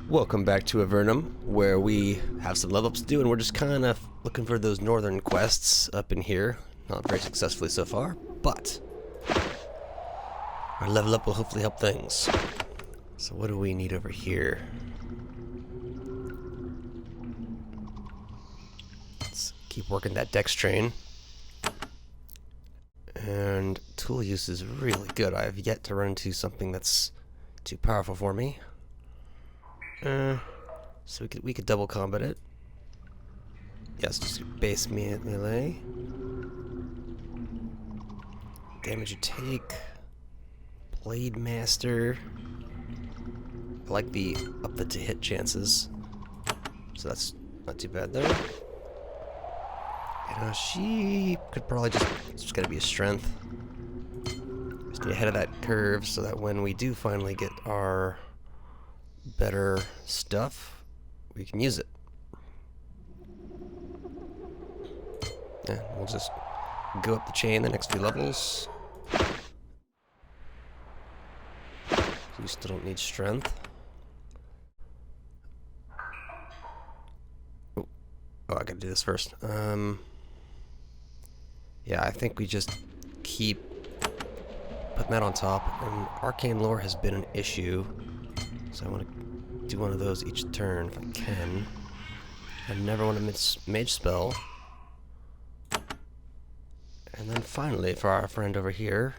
Welcome back to Avernum, where we have some level ups to do, and we're just kind of looking for those northern quests up in here. Not very successfully so far, but our level up will hopefully help things. So what do we need over here? Let's keep working that dex train. And tool use is really good. I have yet to run into something that's too powerful for me. So we could double combat it. Yes, just base melee. Damage you take. Blade Master. I like the up the to hit chances. So that's not too bad there. And she could probably just gotta be a strength. Just be ahead of that curve so that when we do finally get our better stuff, we can use it. Yeah, we'll just go up the chain the next few levels. You still don't need strength. Oh, I gotta do this first. Yeah, I think we just keep putting that on top. And arcane lore has been an issue, so I want to do one of those each turn if I can. I never want to miss mage spell. And then finally, for our friend over here.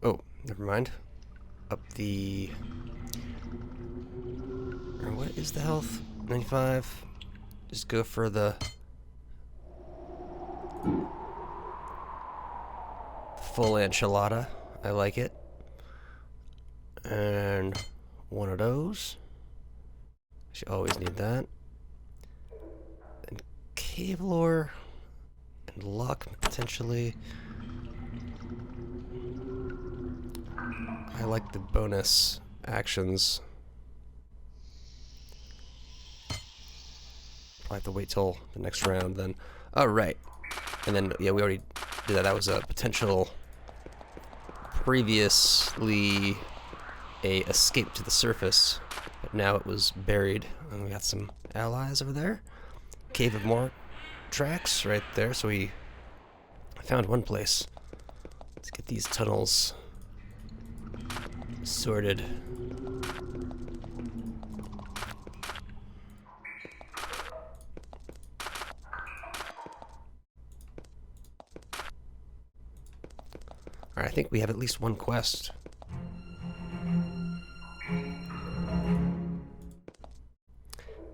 Oh, never mind. Up the... Or what is the health? 95. Just go for the... full enchilada. I like it. And one of those. Should always need that. And cave lore and luck potentially. I like the bonus actions. I'll have to wait till the next round then. Oh, right. And then, yeah, we already did that. That was a potential previously a escape to the surface, but now it was buried. And we got some allies over there. Cave of more tracks right there. So we found one place. Let's get these tunnels sorted. Alright, I think we have at least one quest.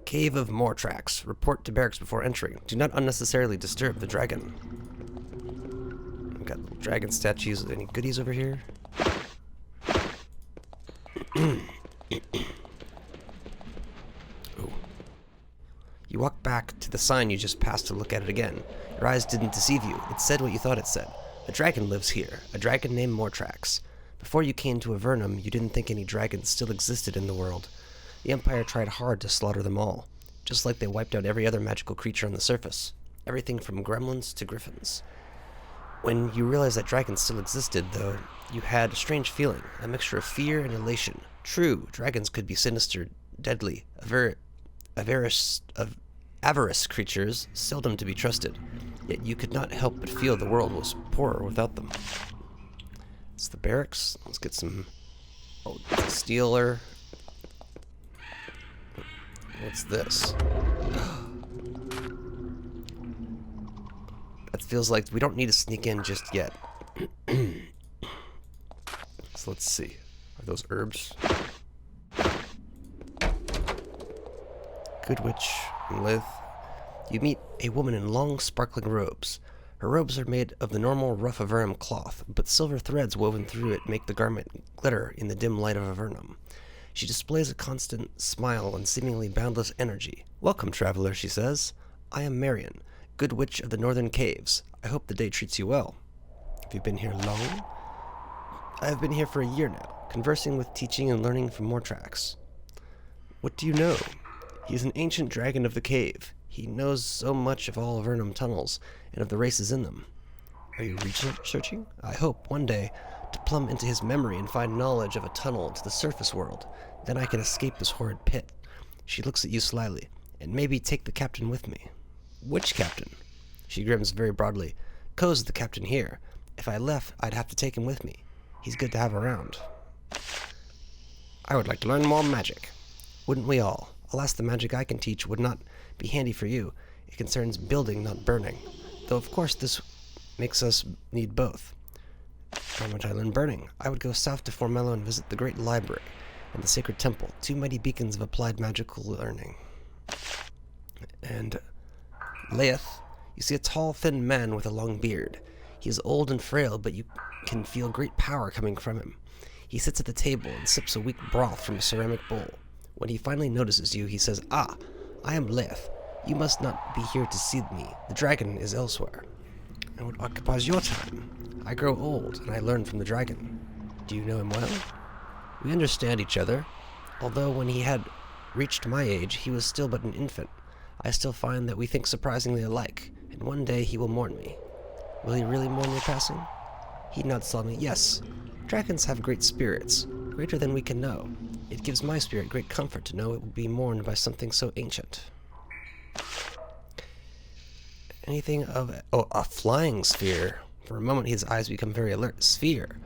Cave of more tracks. Report to barracks before entering. Do not unnecessarily disturb the dragon. We've got little dragon statues. Any goodies over here? Ooh. You walk back to the sign you just passed to look at it again. Your eyes didn't deceive you. It said what you thought it said. A dragon lives here. A dragon named Mortrax. Before you came to Avernum, you didn't think any dragons still existed in the world. The Empire tried hard to slaughter them all, just like they wiped out every other magical creature on the surface. Everything from gremlins to griffins. When you realized that dragons still existed, though, you had a strange feeling, a mixture of fear and elation. True, dragons could be sinister, deadly, avarice creatures, seldom to be trusted. Yet you could not help but feel the world was poorer without them. It's the barracks. Let's get some... Oh, it's a stealer. What's this? That feels like we don't need to sneak in just yet. So let's see. Are those herbs? Good witch and Lith. You meet a woman in long, sparkling robes. Her robes are made of the normal rough Avernum cloth, but silver threads woven through it make the garment glitter in the dim light of Avernum. She displays a constant smile and seemingly boundless energy. Welcome, traveler, she says. I am Marion, good witch of the northern caves. I hope the day treats you well. Have you been here long? I have been here for a year now, conversing with, teaching, and learning from Mortrax. What do you know? He is an ancient dragon of the cave. He knows so much of all Avernum tunnels, and of the races in them. Are you researching? I hope, one day, to plumb into his memory and find knowledge of a tunnel to the surface world. Then I can escape this horrid pit. She looks at you slyly. And maybe take the captain with me. Which captain? She grins very broadly. Ko's the captain here. If I left, I'd have to take him with me. He's good to have around. I would like to learn more magic. Wouldn't we all? Alas, the magic I can teach would not be handy for you. It concerns building, not burning. Though, of course, this makes us need both. How much I learn burning? I would go south to Formello and visit the great library and the sacred temple, two mighty beacons of applied magical learning. And Leith, you see a tall, thin man with a long beard. He is old and frail, but you can feel great power coming from him. He sits at the table and sips a weak broth from a ceramic bowl. When he finally notices you, he says, "Ah, I am Leith. You must not be here to see me. The dragon is elsewhere." "And what occupies your time?" "I grow old, and I learn from the dragon." "Do you know him well?" "We understand each other. Although when he had reached my age, he was still but an infant. I still find that we think surprisingly alike, and one day he will mourn me." "Will he really mourn your passing?" He nods solemnly. "Yes. Dragons have great spirits, greater than we can know. It gives my spirit great comfort to know it will be mourned by something so ancient." Anything of... Oh, a flying sphere. For a moment his eyes become very alert. Sphere.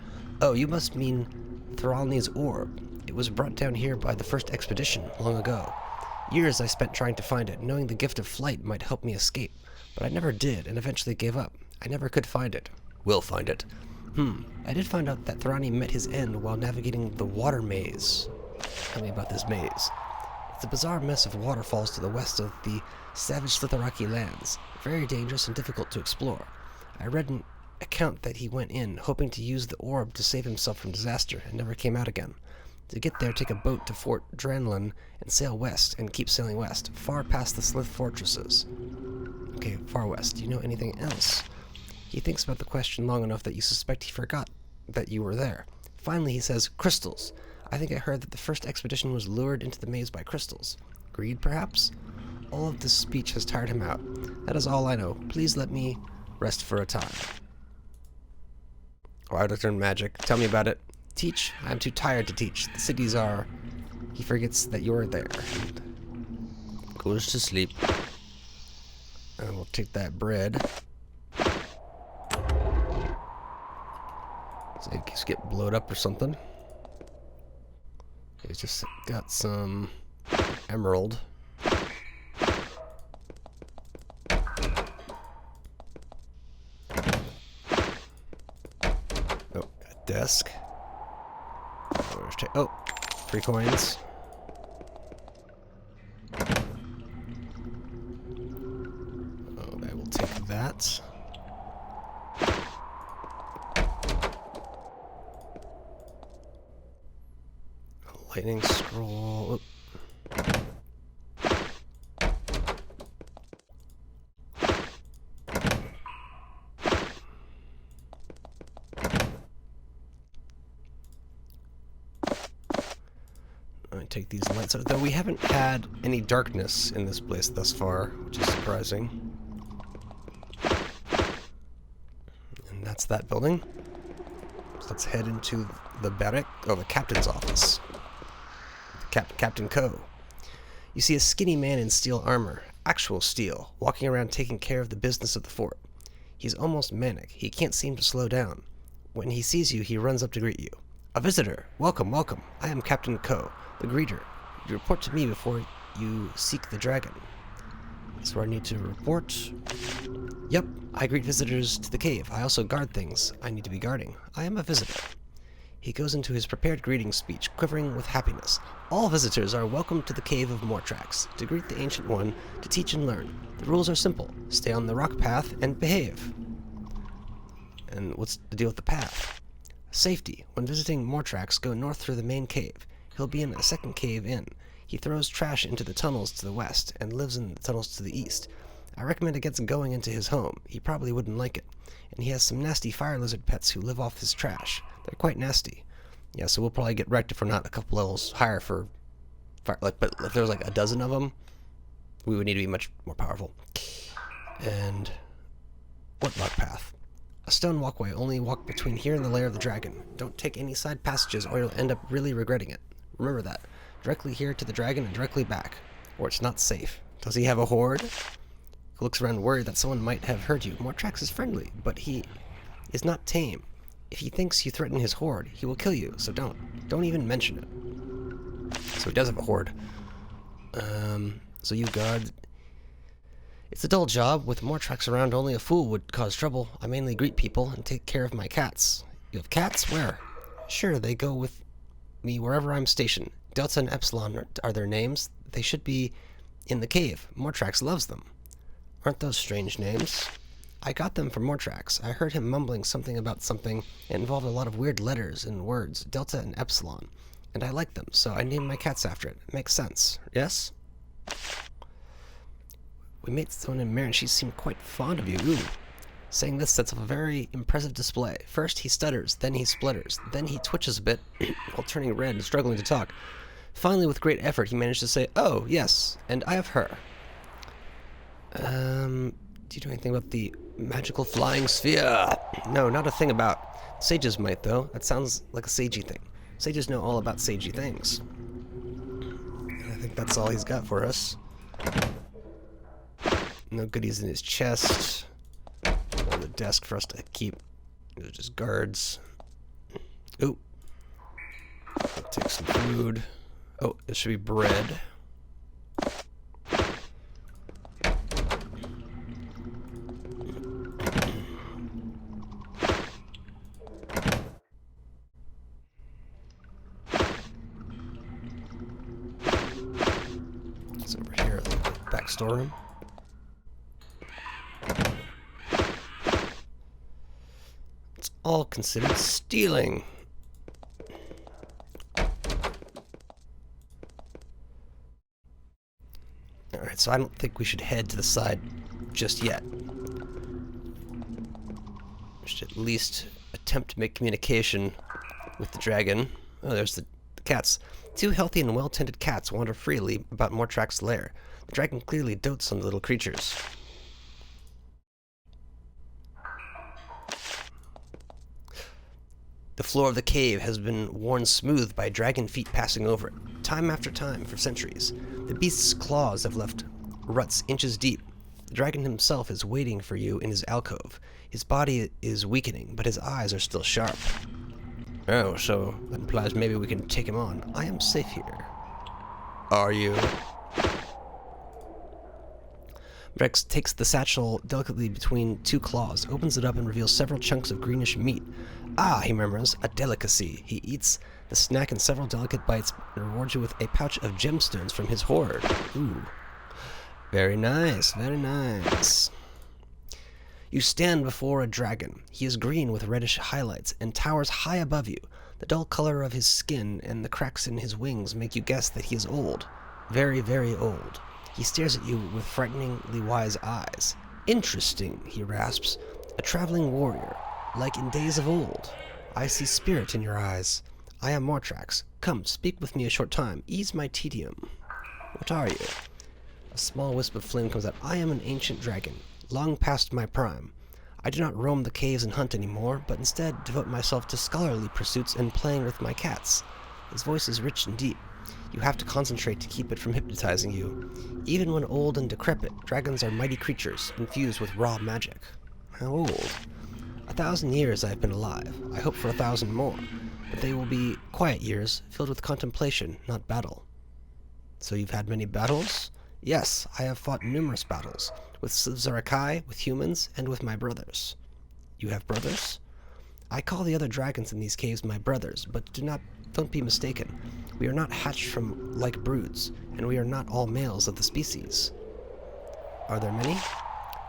Oh, you must mean Thralni's orb. It was brought down here by the first expedition, long ago. Years I spent trying to find it, knowing the gift of flight might help me escape. But I never did, and eventually gave up. I never could find it. We'll find it. I did find out that Thrani met his end while navigating the water maze. Tell me about this maze. It's a bizarre mess of waterfalls to the west of the savage Slitheraki lands. Very dangerous and difficult to explore. I read an account that he went in, hoping to use the orb to save himself from disaster, and never came out again. To get there, take a boat to Fort Dranlin and sail west, and keep sailing west, far past the Slith fortresses. Okay, far west. Do you know anything else? He thinks about the question long enough that you suspect he forgot that you were there. Finally, he says, "Crystals. I think I heard that the first expedition was lured into the maze by crystals. Greed, perhaps?" All of this speech has tired him out. That is all I know. Please let me rest for a time. Oh, I would like to learn magic. Tell me about it. Teach? I'm too tired to teach. The cities are... He forgets that you're there. And goes to sleep. And we'll take that bread. So it just get blowed up or something. It's just got some emerald. Oh, a desk. Oh, 3 coins. Oh, I will take that. A lightning scroll. Oh. Take these lights out, though we haven't had any darkness in this place thus far, which is surprising. And that's that building. So let's head into the barrack, the captain's office. Captain Ko. You see a skinny man in steel armor, actual steel, walking around taking care of the business of the fort. He's almost manic. He can't seem to slow down. When he sees you, he runs up to greet you. "A visitor! Welcome, welcome. I am Captain Ko, the greeter. You report to me before you seek the dragon." So I need to report. Yep, I greet visitors to the cave. I also guard things I need to be guarding. I am a visitor. He goes into his prepared greeting speech, quivering with happiness. All visitors are welcome to the cave of Mortrax, to greet the Ancient One, to teach and learn. The rules are simple. Stay on the rock path and behave. And what's the deal with the path? Safety. When visiting Mortrax, go north through the main cave. He'll be in a second cave in. He throws trash into the tunnels to the west and lives in the tunnels to the east. I recommend against going into his home. He probably wouldn't like it. And he has some nasty fire lizard pets who live off his trash. They're quite nasty. Yeah, so we'll probably get wrecked if we're not a couple levels higher for fire. But if there was like a dozen of them, we would need to be much more powerful. And what rock path? A stone walkway. Only walk between here and the lair of the dragon. Don't take any side passages or you'll end up really regretting it. Remember that. Directly here to the dragon and directly back. Or it's not safe. Does he have a horde? He looks around worried that someone might have heard you. Mortrax is friendly, but he is not tame. If he thinks you threaten his horde, he will kill you, so don't. Don't even mention it. So he does have a horde. So you guard... It's a dull job. With Mortrax around, only a fool would cause trouble. I mainly greet people and take care of my cats. You have cats? Where? Sure, they go with me wherever I'm stationed. Delta and Epsilon are their names. They should be in the cave. Mortrax loves them. Aren't those strange names? I got them from Mortrax. I heard him mumbling something about something. It involved a lot of weird letters and words, Delta and Epsilon. And I like them, so I named my cats after it. It makes sense. Yes? We made someone in marriage. She seemed quite fond of you. Ooh. Saying this sets up a very impressive display. First he stutters, then he splutters, then he twitches a bit while turning red and struggling to talk. Finally, with great effort, he managed to say, "Oh, yes, and I have her." Do you know anything about the magical flying sphere? No, not a thing about. Sages might, though. That sounds like a sagey thing. Sages know all about sagey things. And I think that's all he's got for us. No goodies in his chest. Or the desk for us to keep. They're just guards. Ooh. I'll take some food. Oh, this should be bread. It's over here in the back storeroom. It's all considered stealing. Alright, so I don't think we should head to the side just yet. We should at least attempt to make communication with the dragon. Oh, there's the cats. Two healthy and well-tended cats wander freely about Mortrax's lair. The dragon clearly dotes on the little creatures. The floor of the cave has been worn smooth by dragon feet passing over it, time after time for centuries. The beast's claws have left ruts inches deep. The dragon himself is waiting for you in his alcove. His body is weakening, but his eyes are still sharp. Oh, so that implies maybe we can take him on. I am safe here. Are you? Rex takes the satchel delicately between two claws, opens it up, and reveals several chunks of greenish meat. Ah, he murmurs, a delicacy. He eats the snack in several delicate bites and rewards you with a pouch of gemstones from his hoard. Ooh. Very nice, very nice. You stand before a dragon. He is green with reddish highlights and towers high above you. The dull color of his skin and the cracks in his wings make you guess that he is old. Very, very old. He stares at you with frighteningly wise eyes. Interesting, he rasps. A traveling warrior, like in days of old. I see spirit in your eyes. I am Mortrax. Come, speak with me a short time. Ease my tedium. What are you? A small wisp of flame comes out. I am an ancient dragon, long past my prime. I do not roam the caves and hunt anymore, but instead devote myself to scholarly pursuits and playing with my cats. His voice is rich and deep. You have to concentrate to keep it from hypnotizing you. Even when old and decrepit, dragons are mighty creatures, infused with raw magic. How old? 1,000 years I have been alive. I hope for 1,000 more, but they will be quiet years, filled with contemplation, not battle. So you've had many battles? Yes, I have fought numerous battles, with Zarakai, with humans, and with my brothers. You have brothers? I call the other dragons in these caves my brothers, but don't be mistaken. We are not hatched from like broods, and we are not all males of the species. Are there many?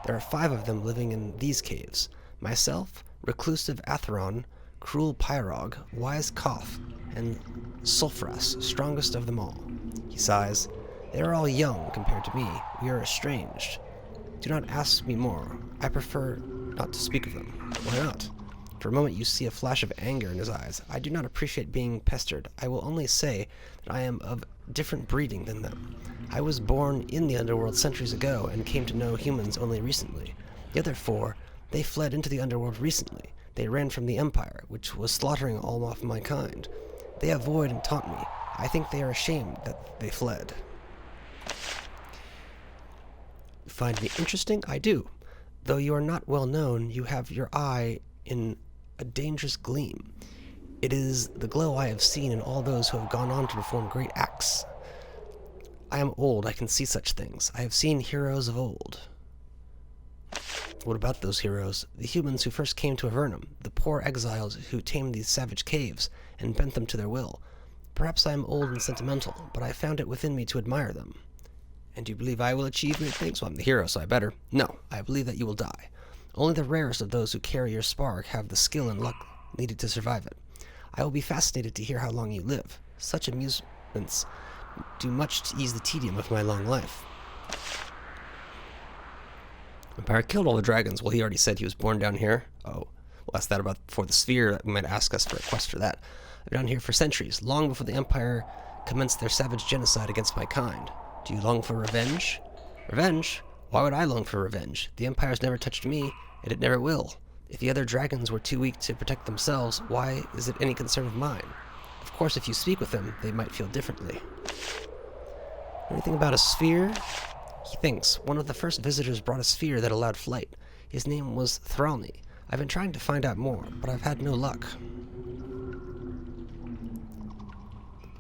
There are 5 of them living in these caves. Myself, reclusive Atheron, cruel Pyrog, wise Koth, and Sulfras, strongest of them all. He sighs. They are all young compared to me. We are estranged. Do not ask me more. I prefer not to speak of them. Why not? For a moment you see a flash of anger in his eyes. I do not appreciate being pestered. I will only say that I am of different breeding than them. I was born in the underworld centuries ago and came to know humans only recently. The other 4, They fled into the underworld recently. They ran from the Empire, which was slaughtering all of my kind. They avoid and taunt me. I think they are ashamed that they fled. You find me interesting? I do. Though you are not well known, you have your eye in a dangerous gleam. It is the glow I have seen in all those who have gone on to perform great acts. I am old, I can see such things. I have seen heroes of old. What about those heroes? The humans who first came to Avernum, the poor exiles who tamed these savage caves and bent them to their will. Perhaps I am old and sentimental, but I found it within me to admire them. And you believe I will achieve great things? Well, I'm the hero, so I better. No, I believe that you will die. Only the rarest of those who carry your spark have the skill and luck needed to survive it. I will be fascinated to hear how long you live. Such amusements do much to ease the tedium of my long life. Empire killed all the dragons. Well, he already said he was born down here. Oh, we'll ask that about for the sphere. We might ask us for a quest for that. I've been down here for centuries, long before the Empire commenced their savage genocide against my kind. Do you long for revenge? Revenge? Why would I long for revenge? The Empire's never touched me, and it never will. If the other dragons were too weak to protect themselves, why is it any concern of mine? Of course, if you speak with them, they might feel differently. Anything about a sphere? He thinks. One of the first visitors brought a sphere that allowed flight. His name was Thralny. I've been trying to find out more, but I've had no luck.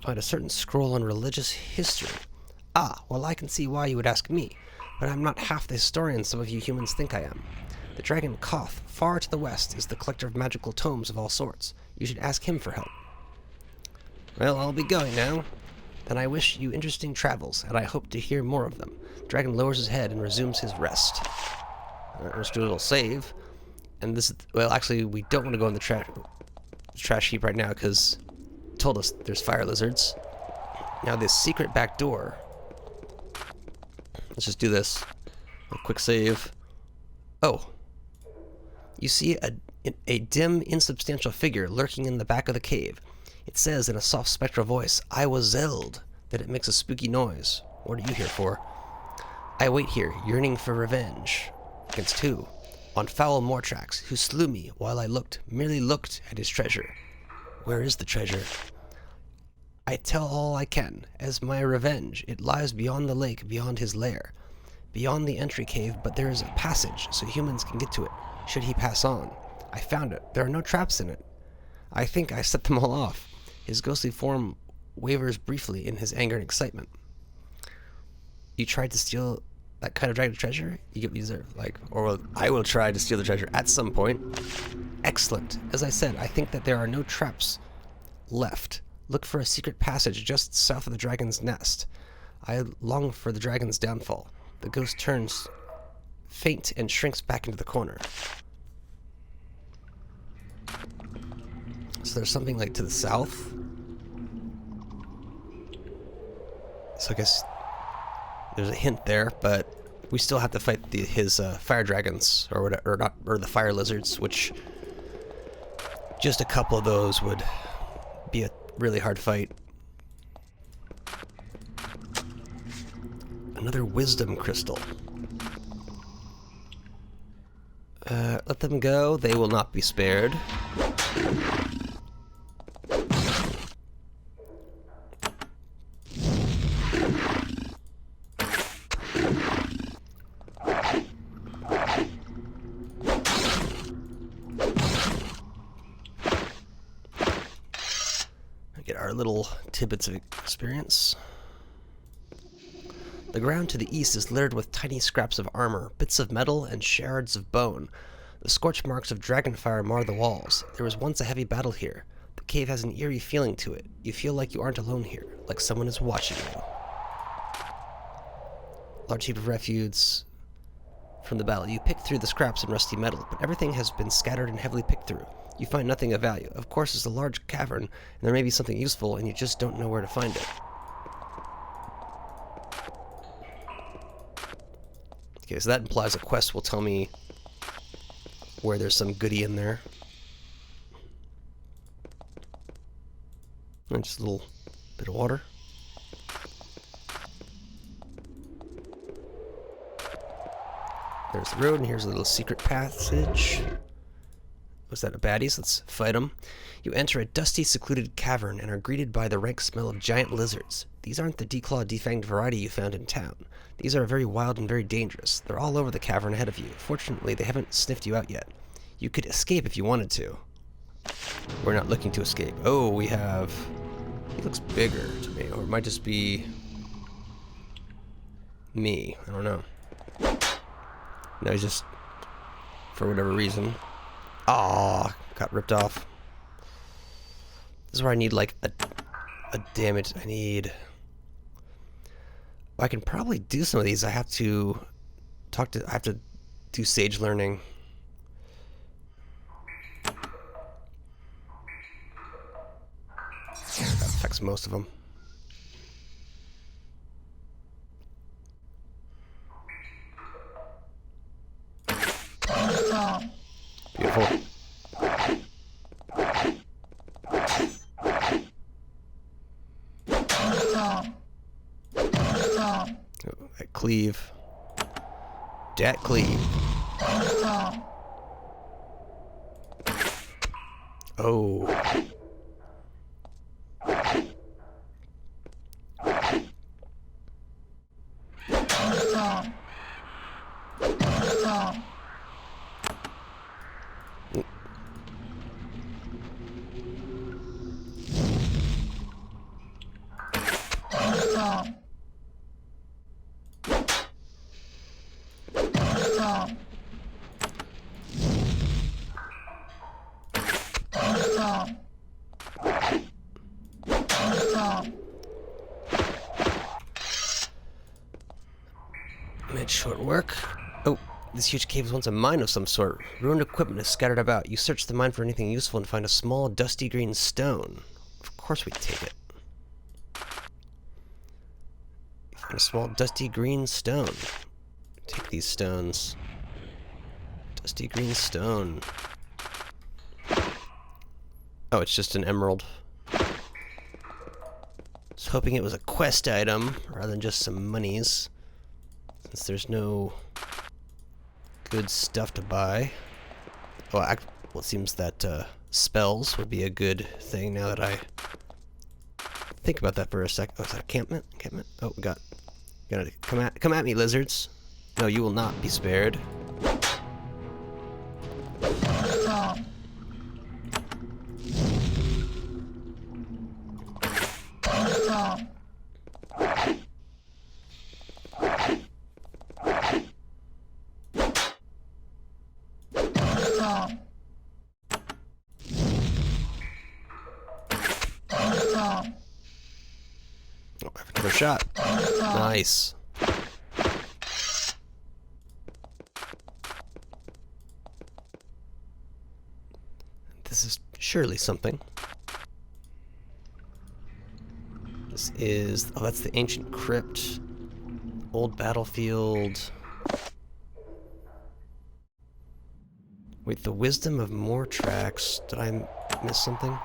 Find a certain scroll on religious history. Ah, well, I can see why you would ask me, but I'm not half the historian some of you humans think I am. The dragon Koth, far to the west, is the collector of magical tomes of all sorts. You should ask him for help. Well, I'll be going now. Then I wish you interesting travels, and I hope to hear more of them. Dragon lowers his head and resumes his rest. Let's do a little save. And this, well, actually, we don't want to go in the trash heap right now, because it told us there's fire lizards. Now this secret back door. Let's just do this. A quick save. Oh. You see a dim, insubstantial figure lurking in the back of the cave. It says in a soft spectral voice, I was Zeld, that it makes a spooky noise. What are you here for? I wait here, yearning for revenge. Against who? On foul Mortrax, who slew me while I merely looked at his treasure. Where is the treasure? I tell all I can. As my revenge, it lies beyond the lake, beyond his lair. Beyond the entry cave, but there is a passage, so humans can get to it, should he pass on. I found it. There are no traps in it. I think I set them all off. His ghostly form wavers briefly in his anger and excitement. You tried to steal that kind of dragon treasure? You get what you deserve. Or I will try to steal the treasure at some point. Excellent. As I said, I think that there are no traps left. Look for a secret passage just south of the dragon's nest. I long for the dragon's downfall. The ghost turns faint and shrinks back into the corner. So there's something like to the south. So I guess there's a hint there, but we still have to fight his fire dragons or whatever, or the fire lizards, which just a couple of those would be a really hard fight. Another wisdom crystal. Let them go. They will not be spared. Get our little tidbits of experience. The ground to the east is littered with tiny scraps of armor, bits of metal, and shards of bone. The scorch marks of dragonfire mar the walls. There was once a heavy battle here. The cave has an eerie feeling to it. You feel like you aren't alone here, like someone is watching you. Large heap of refuse from the battle. You pick through the scraps and rusty metal, but everything has been scattered and heavily picked through. You find nothing of value. Of course, it's a large cavern, and there may be something useful, and you just don't know where to find it. Okay, so that implies a quest will tell me where there's some goodie in there. And just a little bit of water. There's the road, and here's a little secret passage. Was that a baddies? Let's fight them. You enter a dusty, secluded cavern and are greeted by the rank smell of giant lizards. These aren't the declawed, defanged variety you found in town. These are very wild and very dangerous. They're all over the cavern ahead of you. Fortunately, they haven't sniffed you out yet. You could escape if you wanted to. We're not looking to escape. Oh, we have... He looks bigger to me, or it might just be... me. I don't know. No, he's just... for whatever reason. Aw, got ripped off. This is where I need, like, a damage. I need... I can probably do some of these. I have to I have to do sage learning. That affects most of them. Beautiful. Oh, that cleave. Dat cleave. Oh. Made short work. Oh, this huge cave was once a mine of some sort. Ruined equipment is scattered about. You search the mine for anything useful and find a small, dusty green stone. Of course we take it. Find a small, dusty green stone. Take these stones. Dusty green stone. Oh, it's just an emerald. I was hoping it was a quest item rather than just some monies. Since there's no good stuff to buy. Well, it seems that spells would be a good thing now that I think about that for a sec. Oh, is that encampment? Encampment? Oh, we got... Come at me, lizards. No, you will not be spared. Oh, I have another shot. Nice. This is surely something. This is... oh, that's the ancient crypt. Old battlefield. Wait, the wisdom of more tracks. Did I miss something?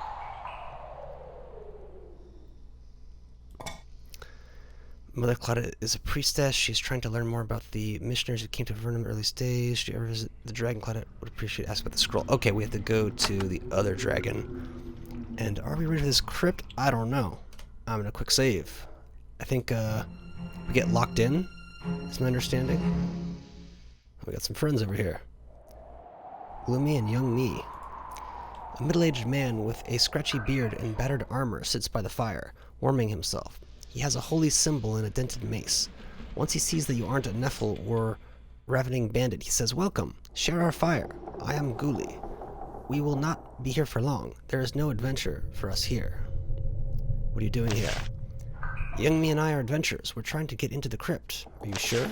Mother Claudia is a priestess. She's trying to learn more about the missionaries who came to Avernum in the earliest days. Did you ever visit the dragon? Claudia would appreciate asking about the scroll. Okay, we have to go to the other dragon. And are we ready for this crypt? I don't know. I'm gonna quick save. I think we get locked in, is my understanding. We got some friends over here. Gloomy and young me. A middle-aged man with a scratchy beard and battered armor sits by the fire, warming himself. He has a holy symbol and a dented mace. Once he sees that you aren't a Nephil or ravening bandit, he says, "Welcome, share our fire. I am Ghoulie. We will not be here for long. There is no adventure for us here." What are you doing here? Young me and I are adventurers. We're trying to get into the crypt. Are you sure?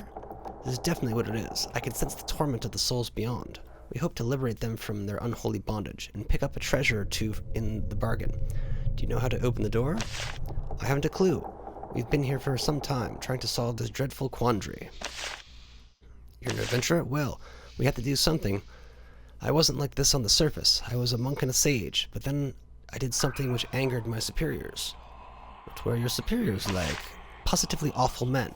This is definitely what it is. I can sense the torment of the souls beyond. We hope to liberate them from their unholy bondage and pick up a treasure or two in the bargain. Do you know how to open the door? I haven't a clue. We've been here for some time, trying to solve this dreadful quandary. You're an adventurer? Well, we have to do something. I wasn't like this on the surface. I was a monk and a sage, but then I did something which angered my superiors. What were your superiors like? Positively awful men.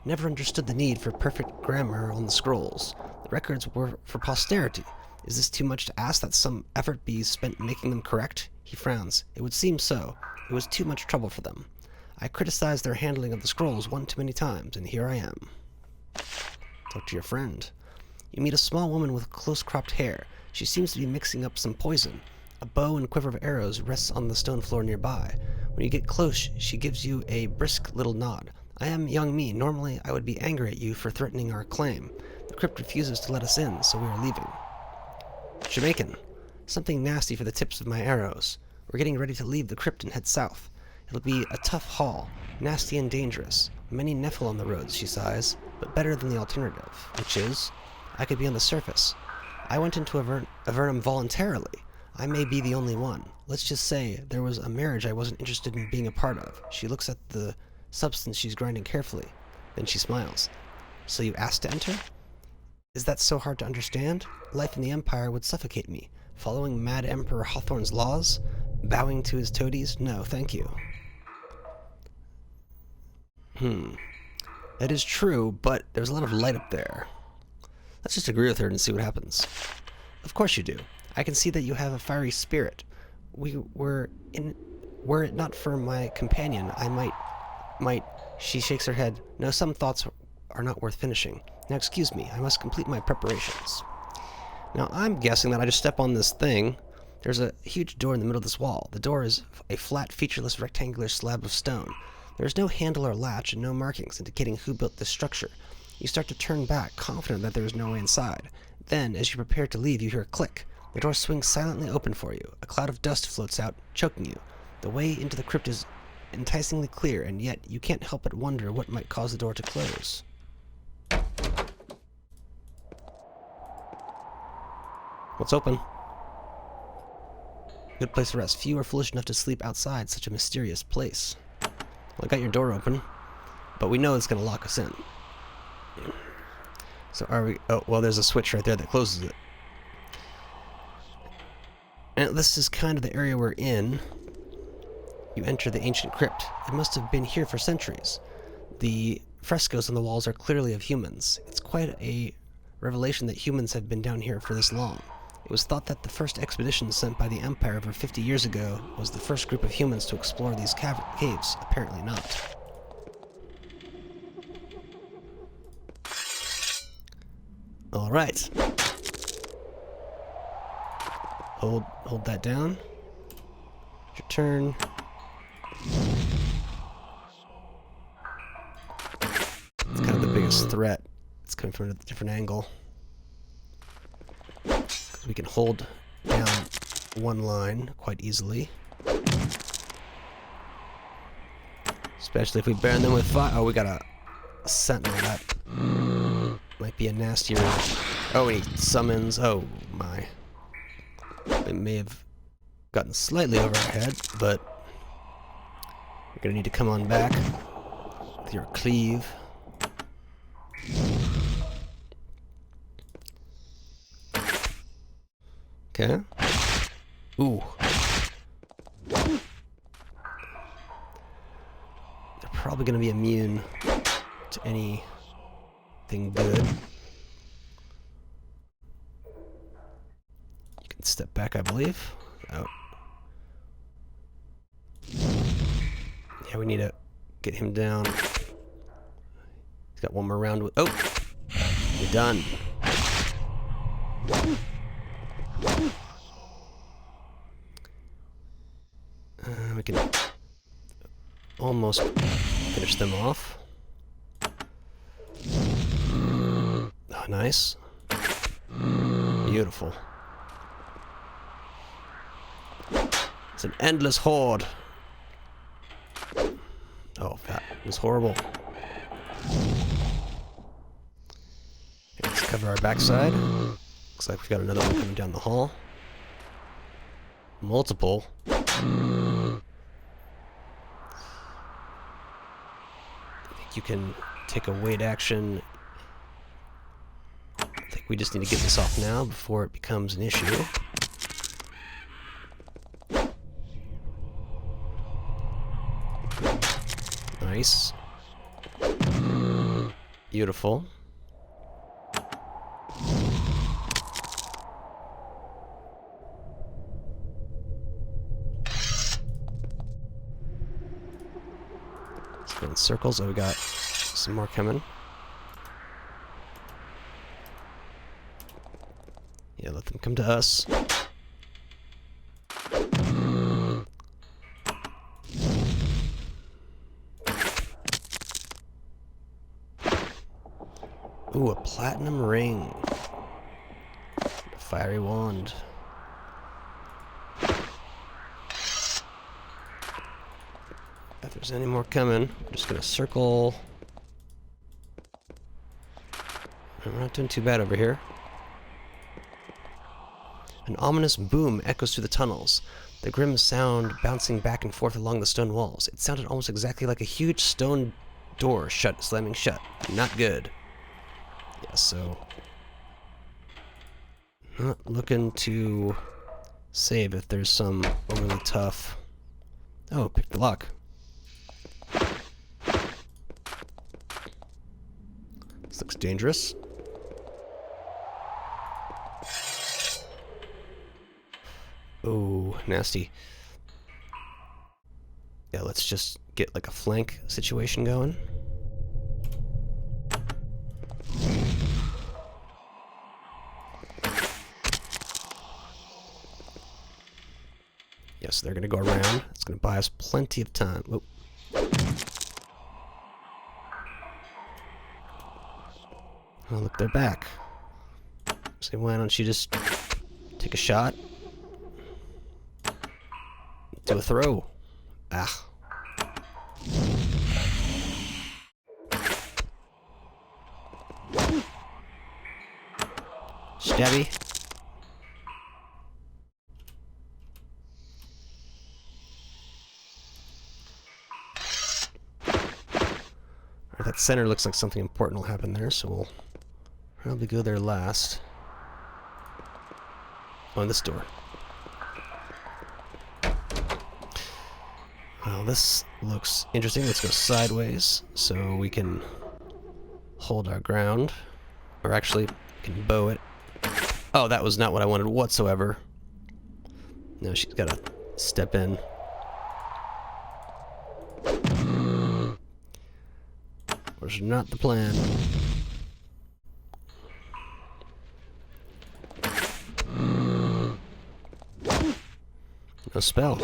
Never understood the need for perfect grammar on the scrolls. The records were for posterity. Is this too much to ask that some effort be spent making them correct? He frowns. It would seem so. It was too much trouble for them. I criticized their handling of the scrolls one too many times, and here I am. Talk to your friend. You meet a small woman with close-cropped hair. She seems to be mixing up some poison. A bow and quiver of arrows rests on the stone floor nearby. When you get close, she gives you a brisk little nod. I am young me. Normally, I would be angry at you for threatening our claim. The crypt refuses to let us in, so we are leaving. Jamaican. Something nasty for the tips of my arrows. We're getting ready to leave the crypt and head south. It'll be a tough haul, nasty and dangerous. Many Nephil on the roads, she sighs, but better than the alternative, which is, I could be on the surface. I went into Avernum voluntarily. I may be the only one. Let's just say there was a marriage I wasn't interested in being a part of. She looks at the substance she's grinding carefully. Then she smiles. So you asked to enter? Is that so hard to understand? Life in the Empire would suffocate me. Following Mad Emperor Hawthorne's laws? Bowing to his toadies? No, thank you. That is true, but there's a lot of light up there. Let's just agree with her and see what happens. Of course you do. I can see that you have a fiery spirit. Were it not for my companion, I might... She shakes her head. No, some thoughts are not worth finishing. Now excuse me, I must complete my preparations. Now I'm guessing that I just step on this thing. There's a huge door in the middle of this wall. The door is a flat, featureless, rectangular slab of stone. There is no handle or latch and no markings indicating who built this structure. You start to turn back, confident that there is no way inside. Then, as you prepare to leave, you hear a click. The door swings silently open for you. A cloud of dust floats out, choking you. The way into the crypt is enticingly clear, and yet you can't help but wonder what might cause the door to close. What's open? Good place to rest. Few are foolish enough to sleep outside such a mysterious place. Well, I got your door open, but we know it's going to lock us in. So are we... Oh, well, there's a switch right there that closes it. And this is kind of the area we're in. You enter the ancient crypt. It must have been here for centuries. The frescoes on the walls are clearly of humans. It's quite a revelation that humans have been down here for this long. It was thought that the first expedition sent by the Empire over 50 years ago was the first group of humans to explore these caves. Apparently not. Alright. Hold that down. It's your turn. It's kind of the biggest threat. It's coming from a different angle. We can hold down one line quite easily. Especially if we burn them with fire. Oh, we got a sentinel. That might be a nastier... Oh, and he summons... Oh, my. They may have gotten slightly over our head, but... We're gonna need to come on back with your cleave. Okay. Ooh. They're probably going to be immune to anything good. You can step back, I believe. Oh. Yeah, we need to get him down. He's got one more round with... Oh! You're done. We can almost finish them off. Oh, nice. Beautiful. It's an endless horde. Oh, that was horrible. Let's cover our backside. Looks like we've got another one coming down the hall. Multiple. I think you can take a wait action. I think we just need to get this off now before it becomes an issue. Nice. Beautiful. Let's go in circles. Oh, we got some more coming. Yeah, let them come to us. Ooh, a platinum ring. A fiery wand. If there's any more coming, I'm just gonna circle. We're not doing too bad over here. An ominous boom echoes through the tunnels, the grim sound bouncing back and forth along the stone walls. It sounded almost exactly like a huge stone door slamming shut. Not good. Yeah, so not looking to save if there's some overly tough. Oh, pick the lock. This looks dangerous. Oh, nasty. Yeah, let's just get like a flank situation going. Yes, they're gonna go around. It's gonna buy us plenty of time. Whoa. Oh, look, they're back. So why don't you just take a shot? Do a throw. Ah. Stabby. Alright, that center looks like something important will happen there, so we'll probably go there last. On this door. Well, this looks interesting. Let's go sideways so we can hold our ground. Or actually, we can bow it. Oh, that was not what I wanted whatsoever. No, she's got to step in. Was not the plan. No spell.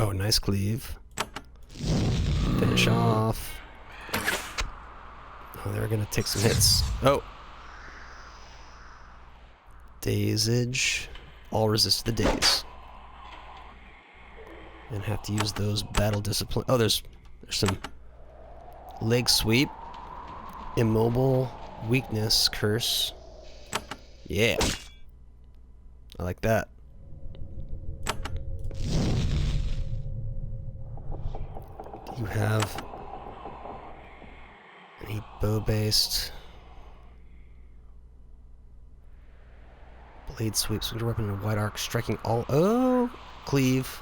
Oh, nice cleave. Finish off. Oh, they're gonna take some hits. Oh. Dazage. All resist the daze. And have to use those battle discipline. Oh, there's some leg sweep. Immobile. Weakness. Curse. Yeah. I like that. Do you have any bow-based blade sweeps? Your weapon in a wide arc, striking all. Oh, cleave.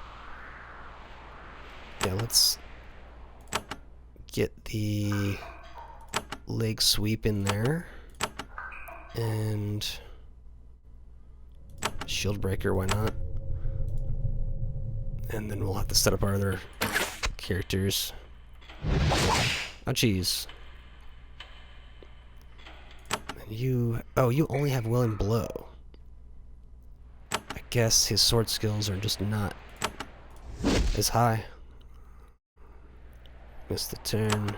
Yeah, let's get the leg sweep in there. And shield breaker, why not? And then we'll have to set up our other characters. Oh, jeez. And you... Oh, you only have Will and Blow. I guess his sword skills are just not as high. Missed the turn.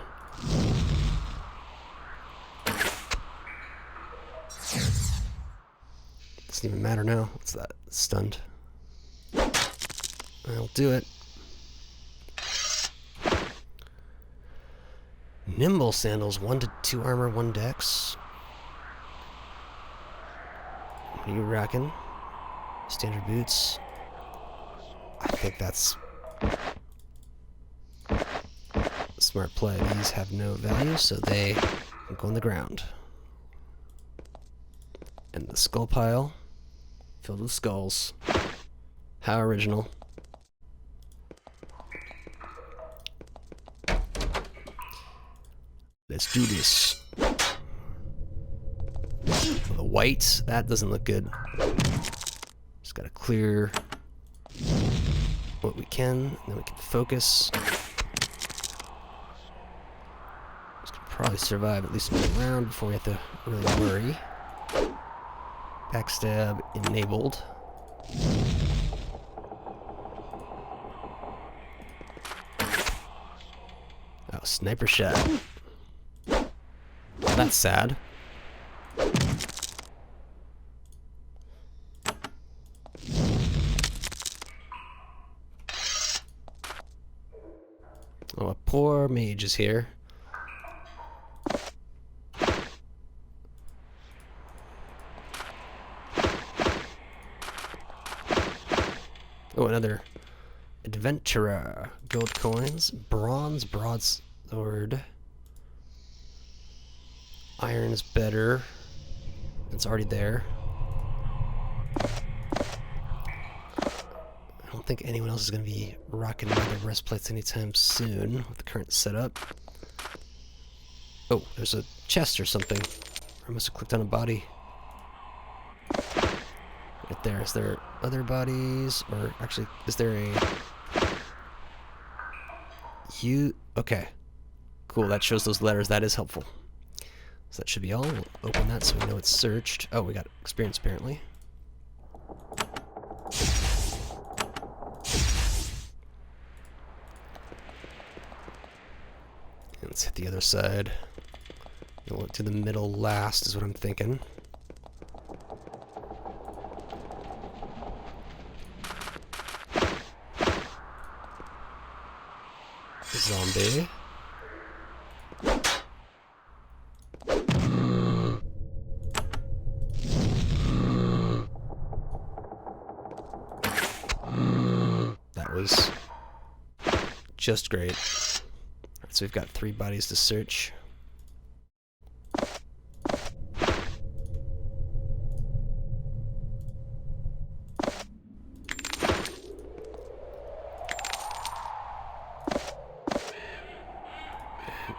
Doesn't even matter now. What's that? Stunned. I'll do it. Nimble sandals, 1 to 2 armor, 1 dex. What are you rocking? Standard boots. I think that's a smart play. These have no value, so they go on the ground. And the skull pile filled with skulls. How original. Let's do this. The white, that doesn't look good. Just gotta clear what we can, then we can focus. This can probably survive at least another round before we have to really worry. Backstab enabled. Oh, sniper shot. That's sad. Oh, a poor mage is here. Oh, another adventurer. Gold coins, bronze broadsword. Iron is better. It's already there. I don't think anyone else is going to be rocking leather breastplates anytime soon with the current setup. Oh, there's a chest or something. I must have clicked on a body. Right there. Is there other bodies? Or actually, is there a... Okay. Cool, that shows those letters. That is helpful. So that should be all. We'll open that so we know it's searched. Oh, we got experience apparently. Let's hit the other side. We'll look to the middle last is what I'm thinking. Zombie. That was just great. Alright, so we've got 3 bodies to search.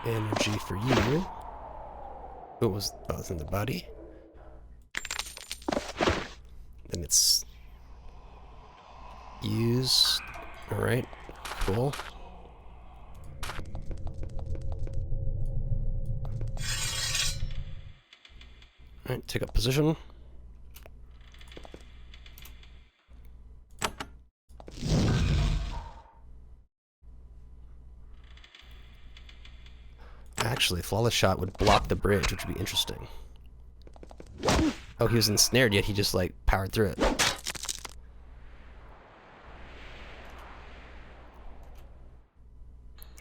Energy for you. It was in the body. Then it's use. Alright, cool. Alright, take up position. Actually, flawless shot would block the bridge, which would be interesting. Oh, he was ensnared, yet he just, like, powered through it.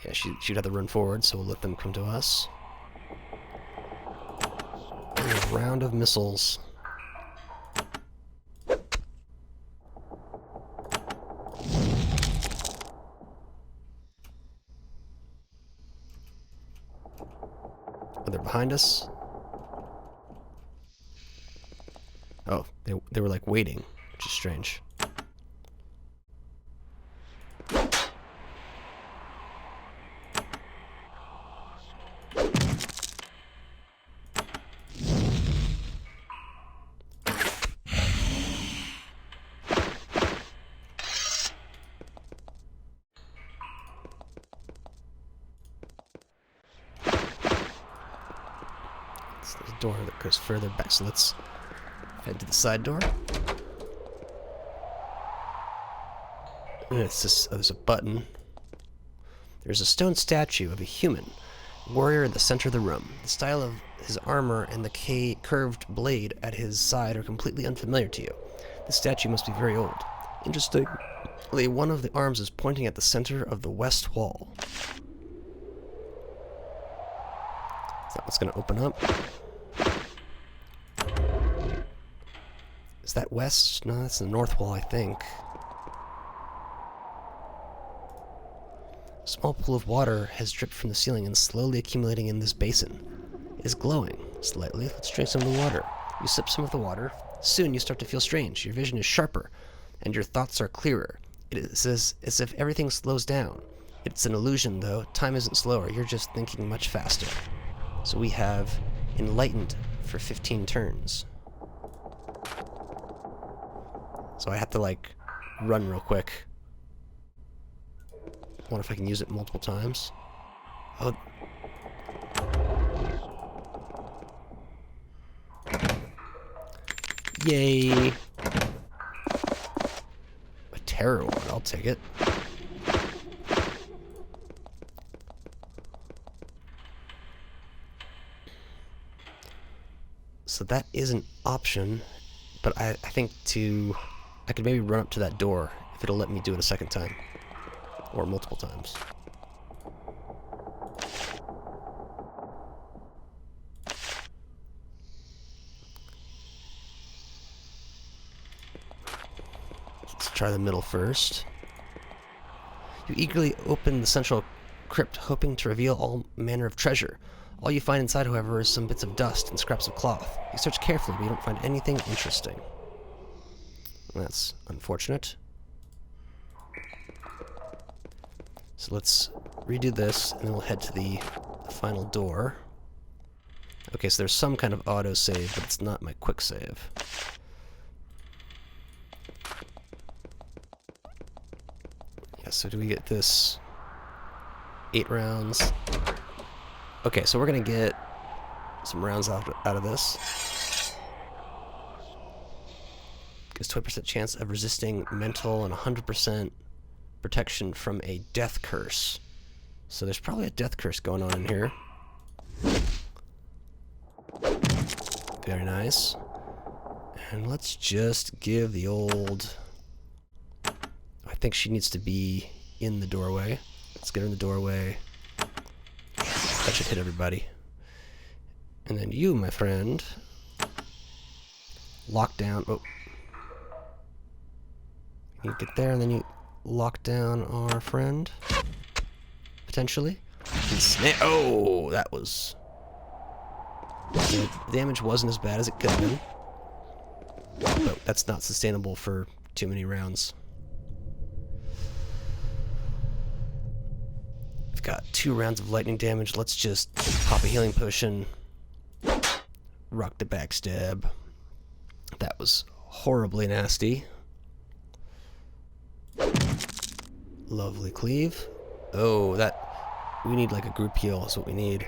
Yeah, she'd have to run forward, so we'll let them come to us. And a round of missiles. Oh, they're behind us. Oh, they were like waiting, which is strange. There's a door that goes further back, so let's head to the side door. And it's just, oh, there's a button. There's a stone statue of a human warrior in the center of the room. The style of his armor and the curved blade at his side are completely unfamiliar to you. The statue must be very old. Interestingly, one of the arms is pointing at the center of the west wall. Is that what's going to open up? Is that west? No, that's the north wall, I think. A small pool of water has dripped from the ceiling and slowly accumulating in this basin. It is glowing slightly. Let's drink some of the water. You sip some of the water. Soon you start to feel strange. Your vision is sharper, and your thoughts are clearer. It is as if everything slows down. It's an illusion, though. Time isn't slower. You're just thinking much faster. So we have enlightened for 15 turns. So I have to, like, run real quick. I wonder if I can use it multiple times. Oh. Yay! A terror one, I'll take it. So that is an option, but I think I could maybe run up to that door if it'll let me do it a second time. Or multiple times. Let's try the middle first. You eagerly open the central crypt, hoping to reveal all manner of treasure. All you find inside, however, is some bits of dust and scraps of cloth. You search carefully, but you don't find anything interesting. That's unfortunate. So let's redo this, and then we'll head to the final door. Okay, so there's some kind of auto-save, but it's not my quick save. Yeah, so do we get this 8 rounds? Okay, so we're gonna get some rounds out of this. Gives 20% chance of resisting mental and 100% protection from a death curse. So there's probably a death curse going on in here. Very nice. And let's just give the old... I think she needs to be in the doorway. Let's get her in the doorway. That should hit everybody. And then you, my friend, lock down. Oh. You get there, and then you lock down our friend. Potentially. And oh, that was... The damage wasn't as bad as it could have been. But that's not sustainable for too many rounds. We've got 2 rounds of lightning damage. Let's just pop a healing potion. Rock the backstab. That was horribly nasty. Lovely cleave. Oh, that... We need like a group heal is what we need.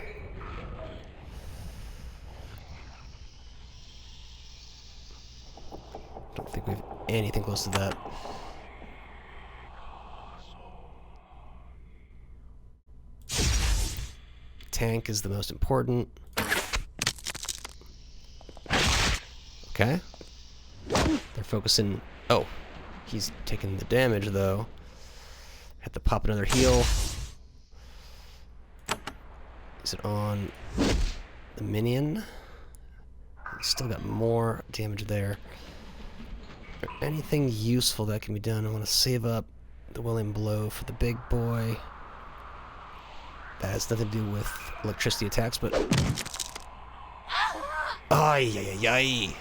Don't think we have anything close to that. Tank is the most important. Okay. They're focusing... Oh. He's taking the damage, though. Have to pop another heal. Is it on the minion? Still got more damage there. Is there anything useful that can be done? I want to save up the willing blow for the big boy. That has nothing to do with electricity attacks, but... Ay, ay, ay, ay.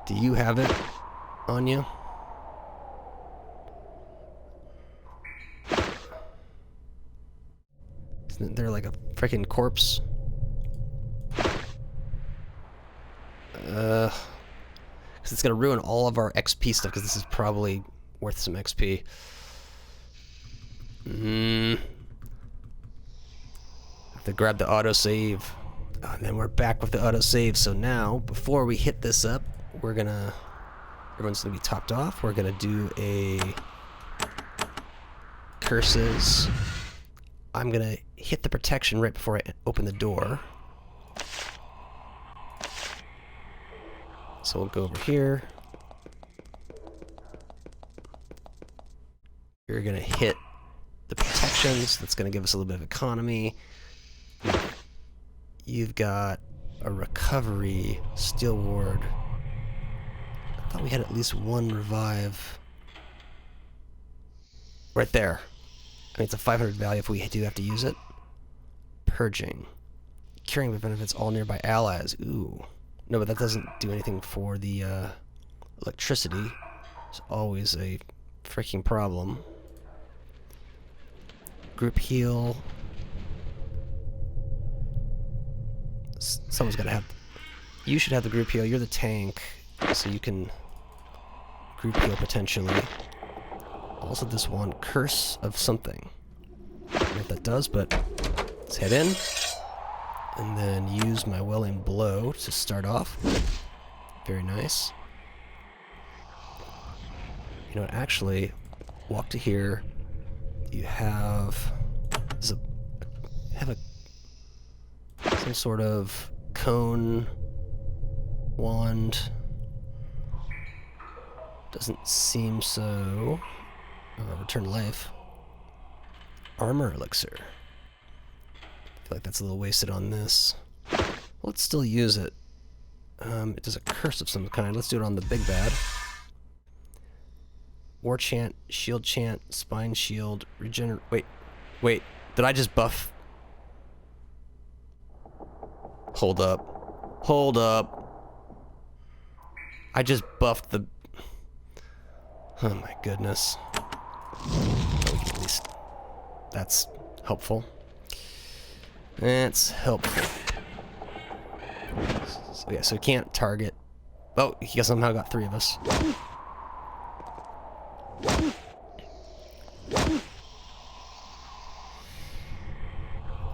Do you have it on you? Isn't there like a freaking corpse? Because it's gonna ruin all of our XP stuff, because this is probably worth some XP. Have to grab the autosave. Oh, and then we're back with the autosave. So now, before we hit this up, we're gonna... Everyone's gonna be topped off. We're gonna do a... Curses. I'm gonna hit the protection right before I open the door. So we'll go over here. You're gonna hit the protections. That's gonna give us a little bit of economy. You've got a recovery, steel ward. I thought we had at least one revive. Right there. I mean, it's a 500 value if we do have to use it. Purging. Curing benefits all nearby allies. Ooh. No, but that doesn't do anything for the electricity. It's always a freaking problem. Group heal. Someone's gotta have... You should have the group heal. You're the tank, so you can group heal potentially. Also this one, Curse of something. I don't know what that does, but let's head in. And then use my Welling Blow to start off. Very nice. You know what, actually, walk to here. You have... some sort of cone wand. Doesn't seem so. Return life. Armor elixir. I feel like that's a little wasted on this. Let's still use it. It does a curse of some kind. Let's do it on the big bad. War chant, shield chant, spine shield, regenerate. Wait. Did I just buff? Hold up. I just buffed the... Oh my goodness. Oh, we can at least... That's helpful. That's helpful. So yeah, so he can't target... Oh, he somehow got 3 of us.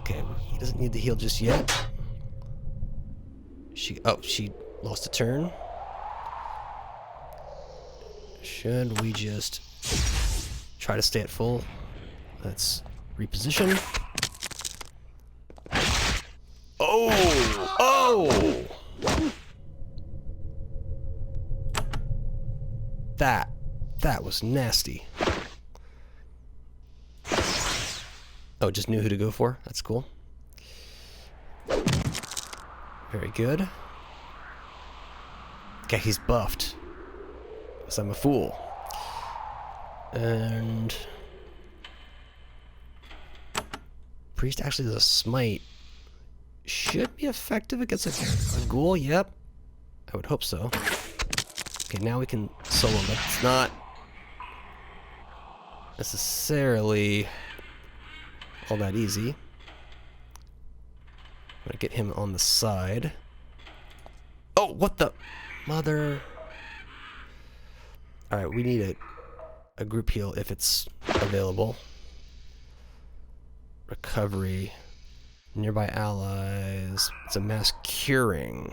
Okay, he doesn't need the heal just yet. She lost a turn. Should we just try to stay at full? Let's reposition. Oh! That was nasty. Oh, just knew who to go for? That's cool. Very good. Okay, he's buffed. Because I'm a fool. And... Priest actually does a smite. Should be effective against a ghoul, yep. I would hope so. Okay, now we can solo him, but it's not necessarily all that easy. I'm gonna get him on the side. Oh, what the mother... Alright, we need a group heal if it's available. Recovery. Nearby allies. It's a mass curing.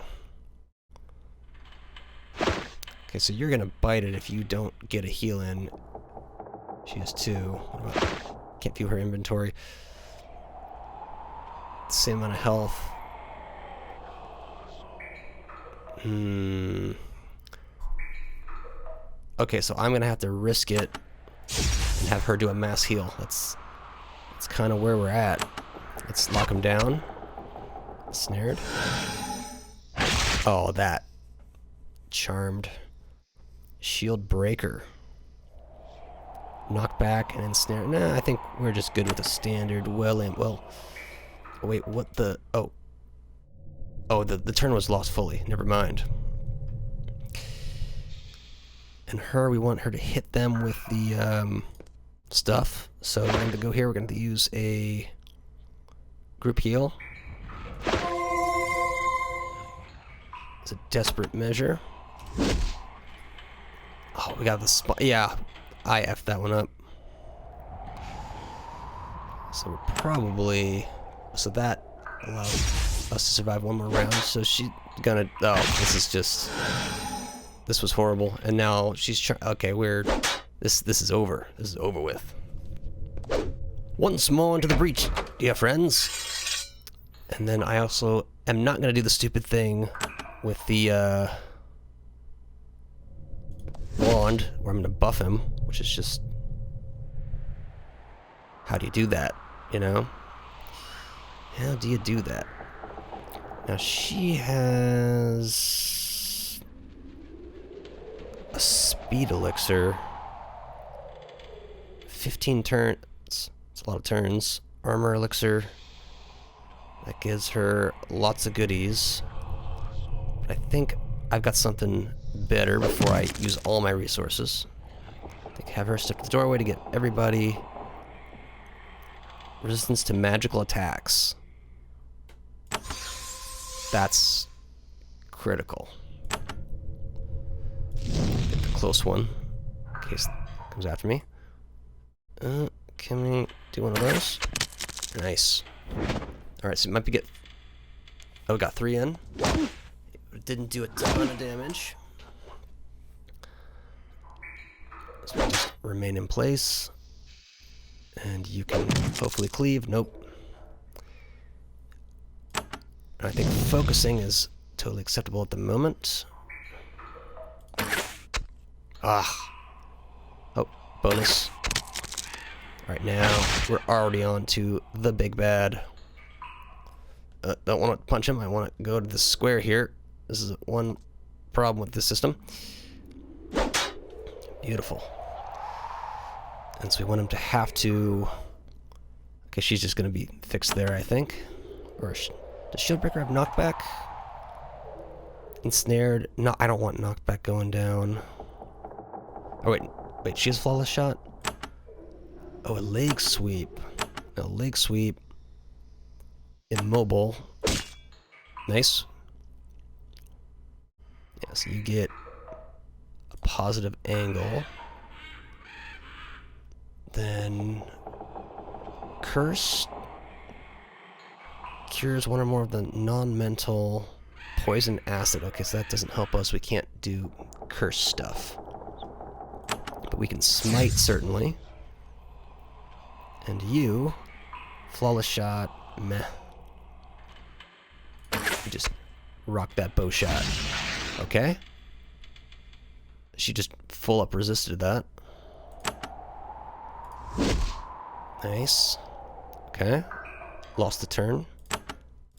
Okay, so you're gonna bite it if you don't get a heal in. She has 2. What about, can't view her inventory. Same amount of health. Okay, so I'm gonna have to risk it and have her do a mass heal. That's kind of where we're at. Let's lock him down. Snared. Oh, that. Charmed. Shield breaker. Knockback and ensnare. Nah, I think we're just good with a standard well, wait, what the... Oh, the turn was lost fully. Never mind. And her, we want her to hit them with the stuff. So we're going to go here. We're going to use a group heal. It's a desperate measure. Oh, we got the spot. Yeah, I effed that one up. So we're probably... So that allowed us to survive one more round. So she's gonna... Oh, this is just... This was horrible. And now she's... Okay, we're... This is over. This is over with. Once more into the breach, dear friends. And then I also am not gonna do the stupid thing with the, wand, where I'm gonna buff him, which is just... How do you do that, you know? How do you do that? Now she has... a speed elixir. 15 turns. It's a lot of turns. Armor elixir. That gives her lots of goodies. But I think I've got something better before I use all my resources. I think have her step to the doorway to get everybody. Resistance to magical attacks. That's critical. Get the close one in case it comes after me. Can we do one of those? Nice. Alright, so it might be get... Oh, we got 3 in. It didn't do a ton of damage. So we'll just remain in place. And you can hopefully cleave. Nope. I think focusing is totally acceptable at the moment. Ah. Oh, bonus. Right now, we're already on to the big bad. Don't want to punch him. I want to go to the square here. This is one problem with this system. Beautiful. And so we want him to have to... Okay, she's just going to be fixed there, I think. Or does Shieldbreaker have knockback? Ensnared. No, I don't want knockback going down. Oh, wait, she has flawless shot? Oh, a leg sweep. A leg sweep. Immobile. Nice. Yeah, so you get a positive angle. Then Curse cures one or more of the non-mental poison acid. Okay, so that doesn't help us. We can't do curse stuff. But we can smite, certainly. And you, flawless shot, meh. You just rock that bow shot. Okay. She just full up resisted that. Nice. Okay. Lost the turn.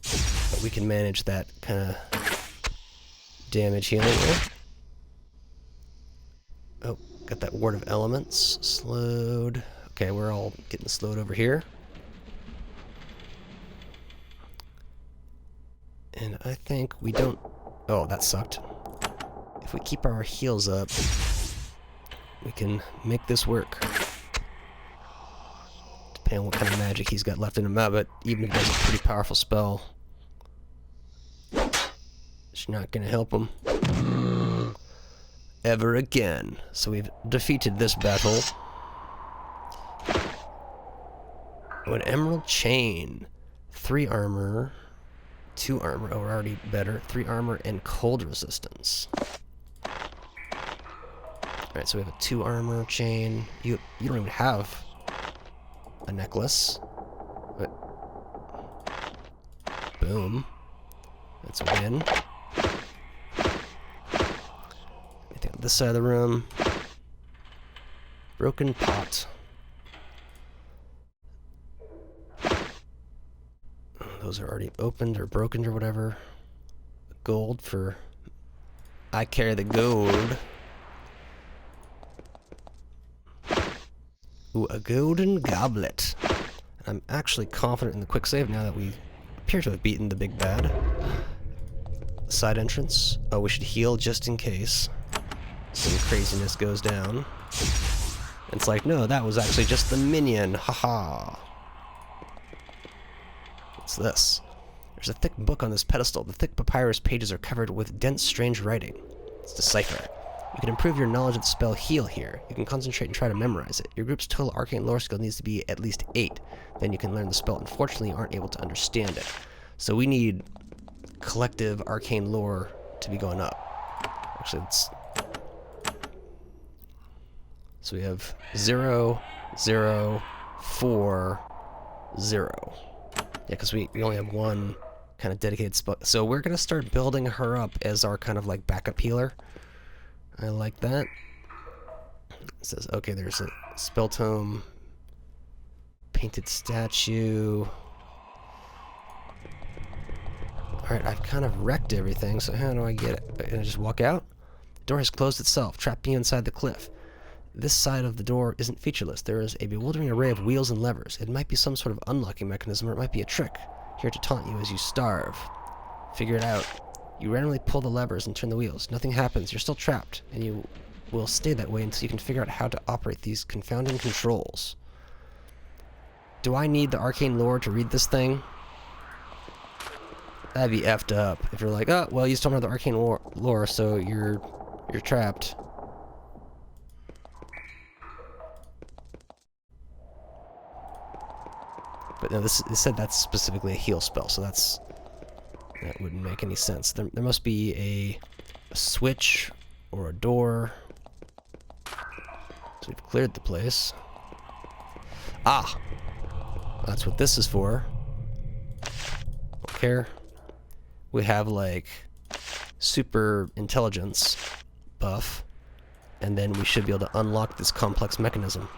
But we can manage that kind of damage healing there. Oh, got that Ward of Elements. Slowed. Okay, we're all getting slowed over here. And I think we don't... Oh, that sucked. If we keep our heals up, we can make this work. Depending on what kind of magic he's got left in him. But even if he has a pretty powerful spell, it's not going to help him ever again. So we've defeated this battle. Oh, an Emerald Chain. 3 armor. 2 armor. Oh, we're already better. 3 armor and cold resistance. Alright, so we have a 2 armor chain. You don't even have a necklace. But boom. That's a win. Anything on this side of the room? Broken pot. Those are already opened or broken or whatever. Gold for... I carry the gold. Ooh, a golden goblet. I'm actually confident in the quick save now that we appear to have beaten the big bad. Side entrance. Oh, we should heal just in case some craziness goes down. It's like, no, that was actually just the minion. Haha. What's this? There's a thick book on this pedestal. The thick papyrus pages are covered with dense, strange writing. Let's decipher it. You can improve your knowledge of the spell Heal here. You can concentrate and try to memorize it. Your group's total arcane lore skill needs to be at least 8. Then you can learn the spell. Unfortunately, you aren't able to understand it. So we need collective arcane lore to be going up. Actually, let's... So we have 0, 0, 4, 0. Yeah, because we only have one kind of dedicated spot. So we're going to start building her up as our kind of like backup healer. I like that. It says, okay, there's a spell tome, painted statue. Alright, I've kind of wrecked everything, so how do I get it? Can I just walk out? The door has closed itself, trapping you inside the cliff. This side of the door isn't featureless. There is a bewildering array of wheels and levers. It might be some sort of unlocking mechanism, or it might be a trick, here to taunt you as you starve. Figure it out. You randomly pull the levers and turn the wheels. Nothing happens. You're still trapped, and you will stay that way until you can figure out how to operate these confounding controls. do I need the arcane lore to read this thing? That'd be effed up if you're like, oh, well, you still don't have the arcane lore, so you're trapped. But no, this said that's specifically a heal spell, so that wouldn't make any sense. There must be a switch or a door. So we've cleared the place. Ah! That's what this is for. Don't care. We have, like, super intelligence buff, and then we should be able to unlock this complex mechanism.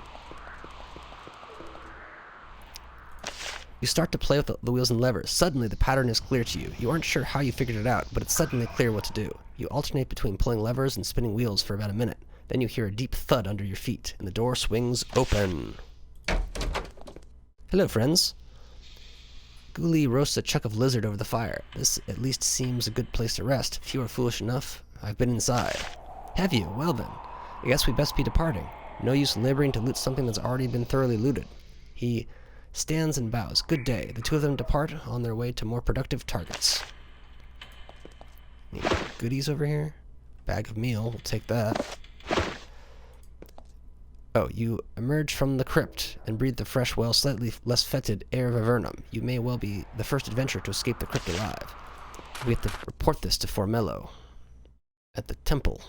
You start to play with the wheels and levers. Suddenly, the pattern is clear to you. You aren't sure how you figured it out, but it's suddenly clear what to do. You alternate between pulling levers and spinning wheels for about a minute. Then you hear a deep thud under your feet, and the door swings open. Hello, friends. Ghoulie roasts a chunk of lizard over the fire. This at least seems a good place to rest. If you are foolish enough, I've been inside. Have you? Well then, I guess we best be departing. No use laboring to loot something that's already been thoroughly looted. He stands and bows. Good day. The two of them depart on their way to more productive targets. Any goodies over here? Bag of meal. We'll take that. Oh, you emerge from the crypt and breathe the fresh, well, slightly less fetid air of Avernum. You may well be the first adventurer to escape the crypt alive. We have to report this to Formello at the temple.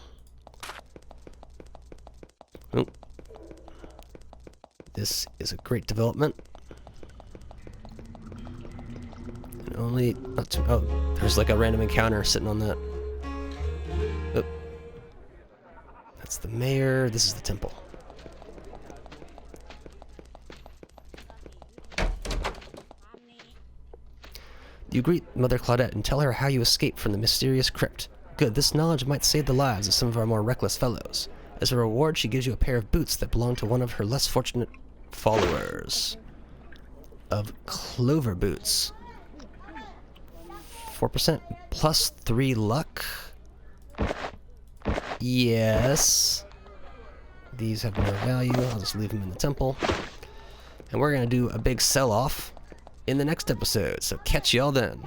Oh. This is a great development. And only not too. Oh, there's like a random encounter sitting on that. Oh. That's the mayor. This is the temple. You greet Mother Claudette and tell her how you escaped from the mysterious crypt. Good, this knowledge might save the lives of some of our more reckless fellows. As a reward, she gives you a pair of boots that belong to one of her less fortunate followers. Of clover boots. 4% plus 3 luck? Yes. These have no value. I'll just leave them in the temple. And we're going to do a big sell-off in the next episode, so catch y'all then.